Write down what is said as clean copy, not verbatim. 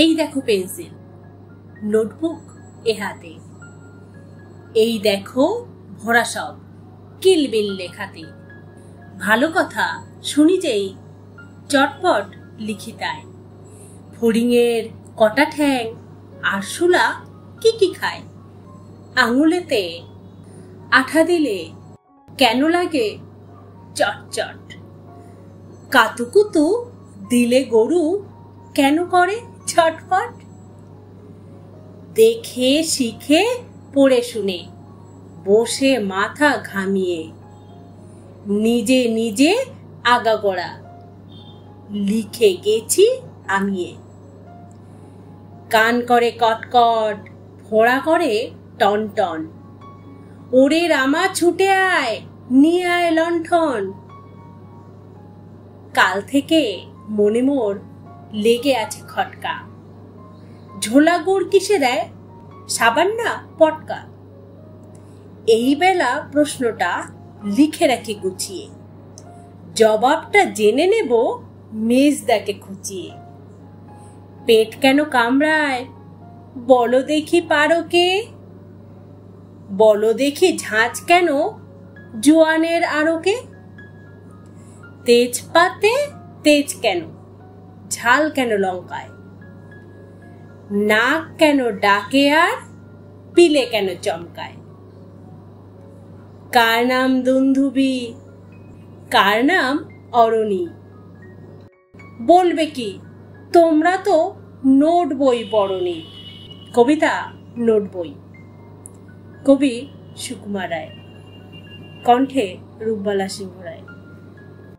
এই দেখো pencil, notebook এ হাতে, এই দেখো ভরা সব কিলবিল লেখাতে। ভালো কথা শুনি যেই চটপট লিখি তাই। ফড়িংয়ের কটা ঠ্যাং, আরশোলা কি কি খায়। আঙুলেতে আঠা দিলে কেন লাগে চটচট। কাতুকুতু দিলে গরু কেন করে ছটফট। দেখে শিখে পড়ে শুনে বসে মাথা ঘামিয়ে, নিজে নিজে আগাগোড়া লিখে গেছি আমিয়ে। কান করে কটকট, ফোড়া করে টনটন, ওরে রামা ছুটে আয়, নিয়ে আয় লণ্ঠন। কাল থেকে মনে মোর লেগে আছে খটকা, ঝোলা গুড় কিসে দেয়, সাবান না পটকা। এই বেলা প্রশ্নটা লিখে রাখি গুছিয়ে, জবাবটা জেনে নেব মেজদাকে খুঁচিয়ে। পেট কেন কামড়ায় বলো দেখি পারো কে, বলো দেখি ঝাঁঝ কেন জোয়ানের আরোকে। তেজপাতে তেজ কেন, ঝাল কেন লঙ্কায়, নাক কেন ডাকে আর পিলে কেন চমকায়। কার নাম দুন্ধুবি, কার নাম অরণি, বলবে কি তোমরা তো নোট বই পড়নি। কবিতা নোট বই। কবি সুকুমার রায়, কণ্ঠে রূপবালা সিংহ রায়।